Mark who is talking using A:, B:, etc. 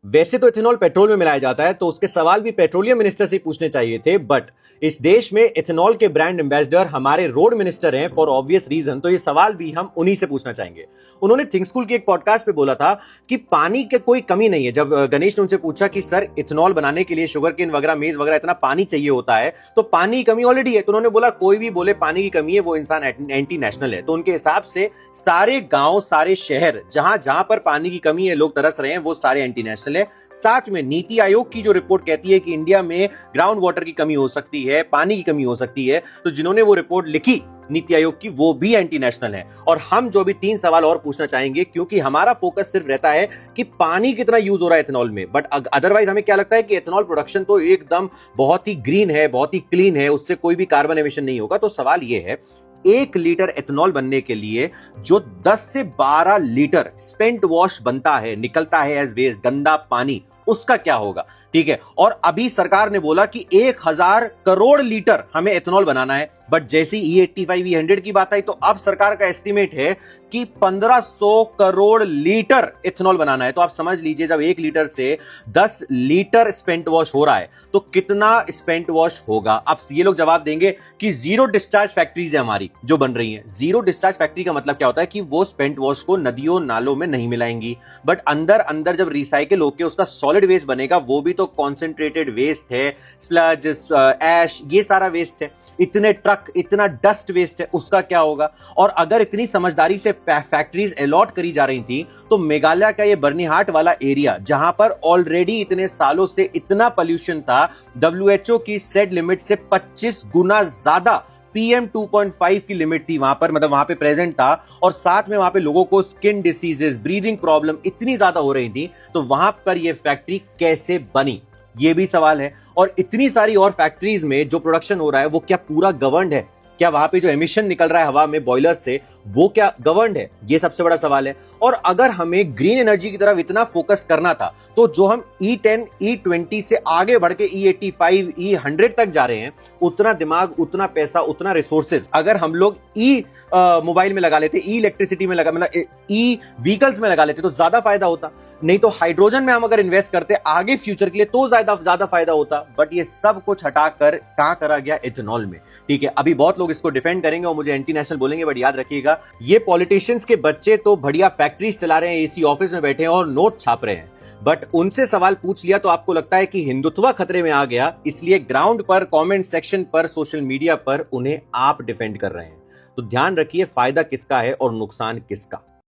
A: वैसे तो ethanol petrol में मिलाया जाता है, तो उसके सवाल भी पेट्रोलियम मिनिस्टर से पूछने चाहिए थे, बट इस देश में इथेनॉल के ब्रांड एम्बेसडर हमारे रोड मिनिस्टर हैं फॉर ऑब्वियस रीजन, तो ये सवाल भी हम उन्हीं से पूछना चाहेंगे। उन्होंने थिंक स्कूल की एक पॉडकास्ट पे बोला था कि पानी की कोई कमी नहीं है। जब गणेश ने उनसे पूछा कि सर इथेनॉल बनाने के लिए शुगर केन वगैरह, मेज वगैरह इतना पानी चाहिए होता है, तो पानी की कमी ऑलरेडी है। तो उन्होंने बोला कोई भी बोले पानी की कमी है वो इंसान एंटी नेशनल है। तो उनके हिसाब से सारे गांव, सारे शहर जहां जहां पर पानी की कमी है, लोग तरस रहे हैं, वो सारे एंटी नेशनल है। साथ में नीति आयोग की जो रिपोर्ट कहती है कि इंडिया में ग्राउंड वाटर की कमी हो सकती है, पानी की कमी हो सकती है, तो जिन्होंने वो रिपोर्ट लिखी नीति आयोग की, वो भी एंटी नेशनल है। और हम जो भी 3 सवाल और पूछना चाहेंगे, क्योंकि हमारा फोकस सिर्फ रहता है कि पानी कितना यूज हो रहा है इथेनॉल में, बट अदरवाइज हमें क्या लगता है कि इथेनॉल प्रोडक्शन तो एकदम बहुत ही ग्रीन है, बहुत ही क्लीन है, उससे कोई भी कार्बन एमिशन नहीं होगा। तो सवाल ये है, 1 लीटर एथेनॉल बनने के लिए जो 10 से 12 लीटर स्पेंट वॉश बनता है, निकलता है एज वेस्ट, गंदा पानी, उसका क्या होगा? ठीक है। और अभी सरकार ने बोला कि 1000 करोड़ लीटर हमें एथेनॉल बनाना है, बट जैसी E85 E100 की बात आई तो अब सरकार का एस्टिमेट है कि 1500 करोड़ लीटर एथेनॉल बनाना है। तो आप समझ लीजिए, जब 1 लीटर से 10 लीटर स्पेंट वॉश हो रहा है तो कितना स्पेंट वॉश होगा। अब ये लोग जवाब देंगे कि जीरो डिस्चार्ज फैक्ट्रीज है हमारी जो बन रही हैं। जीरो डिस्चार्ज फैक्ट्री का मतलब क्या होता है कि वो स्पेंट वॉश को नदियों नालों में नहीं मिलाएंगी, बट अंदर अंदर जब रिसाइकिल होकर उसका सॉलिड वेस्ट बनेगा, वो भी तो कॉन्सेंट्रेटेड वेस्ट है, स्लज, ऐश, ये सारा वेस्ट है। इतने ट्रक, इतना डस्ट वेस्ट है, उसका क्या होगा? और अगर इतनी समझदारी से फैक्ट्रीज अलॉट करी जा रही थी, तो मेघालय का ये बर्नीहाट वाला एरिया जहां पर ऑलरेडी इतने सालों से इतना पोल्यूशन था, WHO की सेड लिमिट से 25 गुना ज्यादा PM 2.5 की लिमिट थी वहां पर, मतलब वहां पे प्रेजेंट था, और साथ में वहां पे लोगों को स्किन डिसीजेस, ब्रीदिंग प्रॉब्लम इतनी ज्यादा हो रही थी, तो वहां पर ये फैक्ट्री कैसे बनी, ये भी सवाल है। और इतनी सारी और फैक्ट्रीज में जो प्रोडक्शन हो रहा है वो क्या पूरा गवर्नड है? क्या वहां पे जो एमिशन निकल रहा है हवा में बॉयलर से, वो क्या गवर्नड है? ये सबसे बड़ा सवाल है। और अगर हमें ग्रीन एनर्जी की तरफ इतना फोकस करना था, तो जो हम E10 E20 से आगे बढ़ के E85 E100 तक जा रहे हैं, उतना दिमाग, उतना पैसा, उतना रिसोर्सेज अगर हम लोग मोबाइल में लगा लेते, इलेक्ट्रिसिटी में लगा, मतलब ई व्हीकल्स में लगा लेते, तो ज्यादा फायदा होता। नहीं तो हाइड्रोजन में हम अगर इन्वेस्ट करते आगे फ्यूचर के लिए, तो ज्यादा फायदा होता। बट ये सब कुछ हटाकर कहां करा गया? इथेनॉल में। ठीक है, अभी बहुत लोग इसको डिफेंड करेंगे और मुझे एंटी नेशनल बोलेंगे, बट याद रखिएगा, ये पॉलिटिशियंस के बच्चे तो बढ़िया फैक्ट्रीज चला रहे हैं, एसी ऑफिस में बैठे हैं और नोट छाप रहे हैं, बट उनसे सवाल पूछ लिया तो आपको लगता है कि हिंदुत्व खतरे में आ गया, इसलिए ग्राउंड पर, कमेंट सेक्शन पर, सोशल मीडिया पर उन्हें आप डिफेंड कर रहे हैं। तो ध्यान रखिए फायदा किसका है और नुकसान किसका।